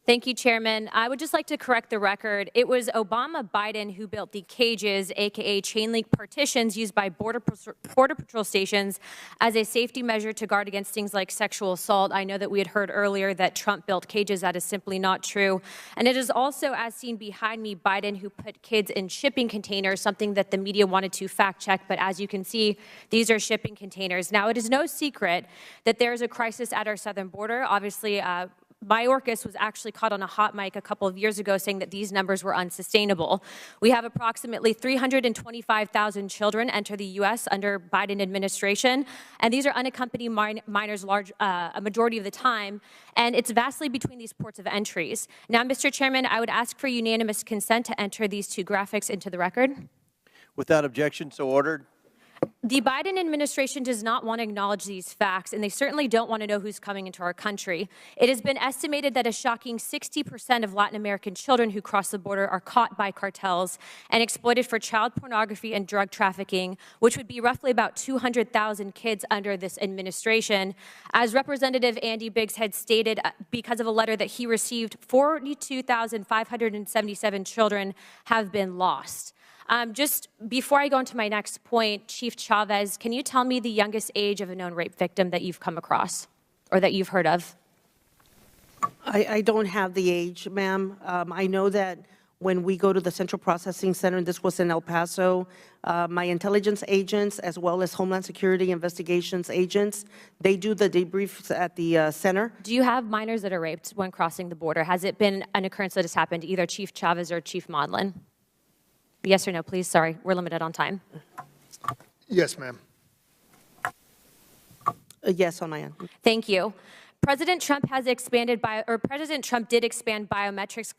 Thank you, Chairman. I would just like to correct the record. It was Obama Biden who built the CAGES, aka chain link partitions used by Border Patrol stations as a safety measure to guard against things like sexual assault. I know that we had heard earlier that Trump built CAGES. That is simply not true. And it is also, as seen behind me, Biden who put kids in shipping containers, something that the media wanted to fact check. But as you can see, these are shipping containers. Now, it is no secret that there is a crisis at our southern border. Obviously, Mayorkas was actually caught on a hot mic a couple of years ago saying that these numbers were unsustainable. We have approximately 325,000 children enter the U.S. under Biden administration, and these are unaccompanied minors a majority of the time, and it's vastly between these ports of entries. Now, Mr. Chairman, I would ask for unanimous consent to enter these two graphics into the record. Without objection, so ordered. The Biden administration does not want to acknowledge these facts, and they certainly don't want to know who's coming into our country. It has been estimated that a shocking 60% of Latin American children who cross the border are caught by cartels and exploited for child pornography and drug trafficking, which would be roughly about 200,000 kids under this administration. As Representative Andy Biggs had stated, because of a letter that he received, 42,577 children have been lost. Just before I go into my next point, Chief Chavez, can you tell me the youngest age of a known rape victim that you've come across or that you've heard of? I don't have the age, ma'am. I know that when we go to the Central Processing Center, and this was in El Paso, my intelligence agents as well as Homeland Security investigations agents, they do the debriefs at the center. Do you have minors that are raped when crossing the border? Has it been an occurrence that has happened to either Chief Chavez or Chief Modlin? Yes or no, please. Sorry, we're limited on time. Yes, ma'am. Yes, on my end. Thank you. President Trump did expand biometrics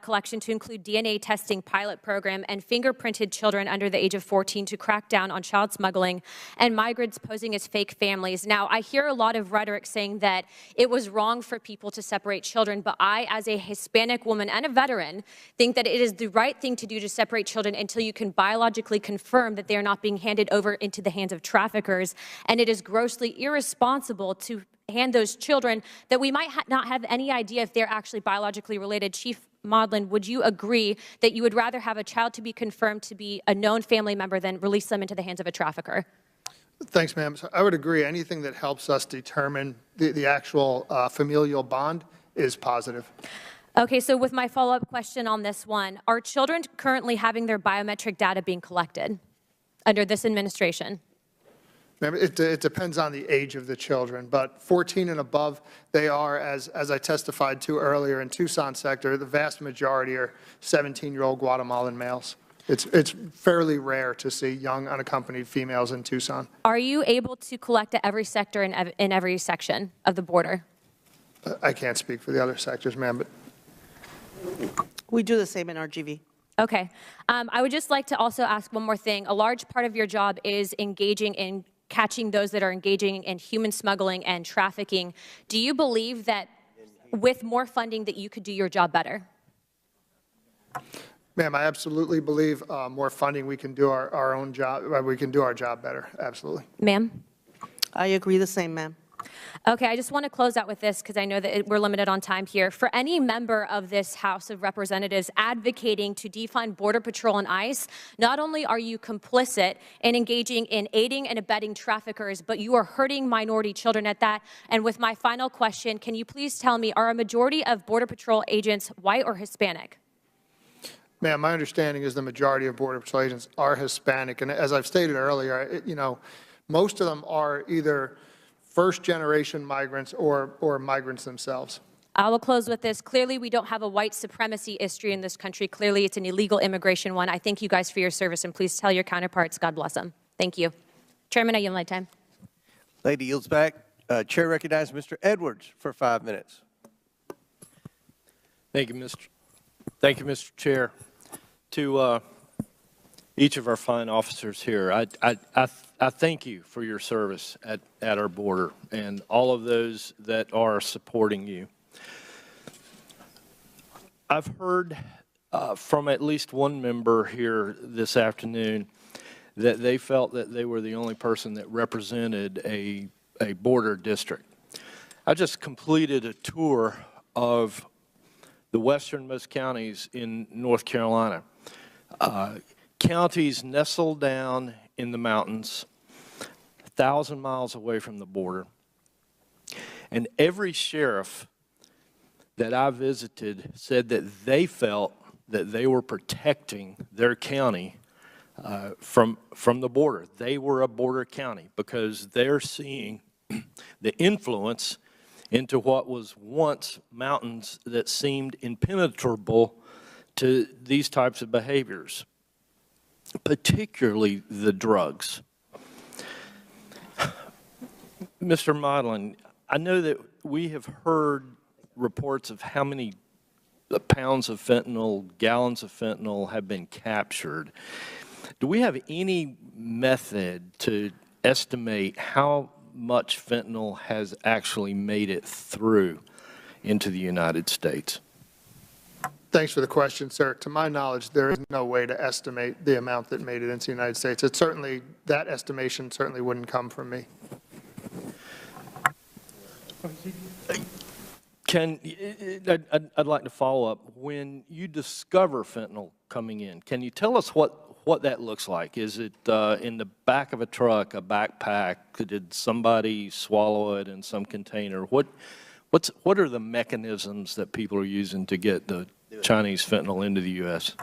collection to include DNA testing pilot program and fingerprinted children under the age of 14 to crack down on child smuggling and migrants posing as fake families. Now, I hear a lot of rhetoric saying that it was wrong for people to separate children, but I, as a Hispanic woman and a veteran, think that it is the right thing to do to separate children until you can biologically confirm that they are not being handed over into the hands of traffickers, and it is grossly irresponsible to hand those children that we might not have any idea if they're actually biologically related. Chief Modlin, would you agree that you would rather have a child to be confirmed to be a known family member than release them into the hands of a trafficker? Thanks, ma'am. So I would agree. Anything that helps us determine the actual familial bond is positive. Okay, so with my follow-up question on this one, are children currently having their biometric data being collected under this administration? It depends on the age of the children, but 14 and above, they are, as I testified to earlier in Tucson sector, the vast majority are 17-year-old Guatemalan males. It's fairly rare to see young unaccompanied females in Tucson. Are you able to collect at every sector in every section of the border? I can't speak for the other sectors, ma'am, but we do the same in RGV. Okay. I would just like to also ask one more thing. A large part of your job is engaging in catching those that are engaging in human smuggling and trafficking. Do you believe that with more funding that you could do your job better? Ma'am, I absolutely believe more funding, we can do our own job, we can do our job better, absolutely. Ma'am? I agree the same, ma'am. Okay, I just want to close out with this because I know that we're limited on time here. For any member of this House of Representatives advocating to defund Border Patrol and ICE, not only are you complicit in engaging in aiding and abetting traffickers, but you are hurting minority children at that. And with my final question, can you please tell me, are a majority of Border Patrol agents white or Hispanic? Ma'am, my understanding is the majority of Border Patrol agents are Hispanic. And as I've stated earlier, most of them are either first-generation migrants or migrants themselves. I will close with this. Clearly, we don't have a white supremacy issue in this country. Clearly, it's an illegal immigration one. I thank you guys for your service, and please tell your counterparts, God bless them. Thank you. Chairman, I yield my time. Lady yields back. Chair recognizes Mr. Edwards for 5 minutes. Thank you, Mr. Chair. To each of our fine officers here, I thank you for your service at our border and all of those that are supporting you. I've heard from at least one member here this afternoon that they felt that they were the only person that represented a border district. I just completed a tour of the westernmost counties in North Carolina. Counties nestled down in the mountains, 1,000 miles away from the border. And every sheriff that I visited said that they felt that they were protecting their county from the border. They were a border county because they're seeing the influence into what was once mountains that seemed impenetrable to these types of behaviors, particularly the drugs. Mr. Modlin, I know that we have heard reports of how many pounds of fentanyl, gallons of fentanyl have been captured. Do we have any method to estimate how much fentanyl has actually made it through into the United States? Thanks for the question, sir. To my knowledge, there is no way to estimate the amount that made it into the United States. It certainly, that estimation certainly wouldn't come from me. I'd like to follow up. When you discover fentanyl coming in, can you tell us what that looks like? Is it in the back of a truck, a backpack? Did somebody swallow it in some container? What are the mechanisms that people are using to get the Chinese fentanyl into the U.S.?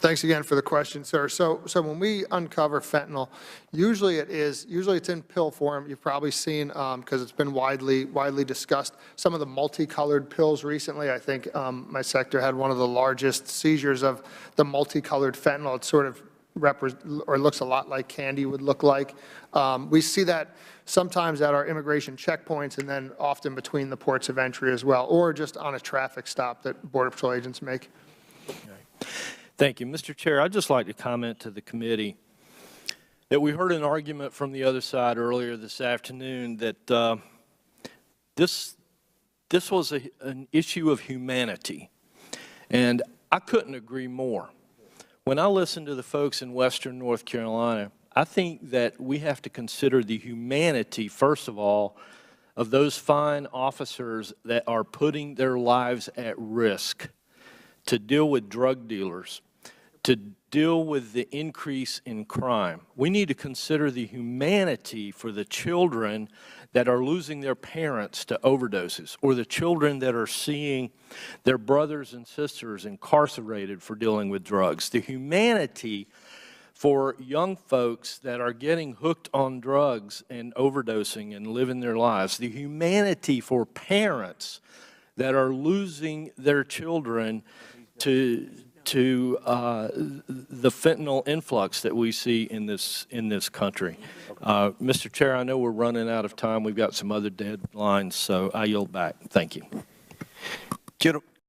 Thanks again for the question, sir. So when we uncover fentanyl, usually it's in pill form. You've probably seen, because it's been widely discussed, some of the multicolored pills recently. I think my sector had one of the largest seizures of the multicolored fentanyl. It sort of looks a lot like candy would look like. We see that sometimes at our immigration checkpoints and then often between the ports of entry as well, or just on a traffic stop that Border Patrol agents make. Okay. Thank you. Mr. Chair, I'd just like to comment to the committee that we heard an argument from the other side earlier this afternoon that this was an issue of humanity, and I couldn't agree more. When I listen to the folks in western North Carolina, I think that we have to consider the humanity, first of all, of those fine officers that are putting their lives at risk to deal with drug dealers, to deal with the increase in crime. We need to consider the humanity for the children that are losing their parents to overdoses, or the children that are seeing their brothers and sisters incarcerated for dealing with drugs. The humanity for young folks that are getting hooked on drugs and overdosing and living their lives. The humanity for parents that are losing their children to the fentanyl influx that we see in this country. Mr. Chair, I know we're running out of time. We've got some other deadlines, so I yield back. Thank you.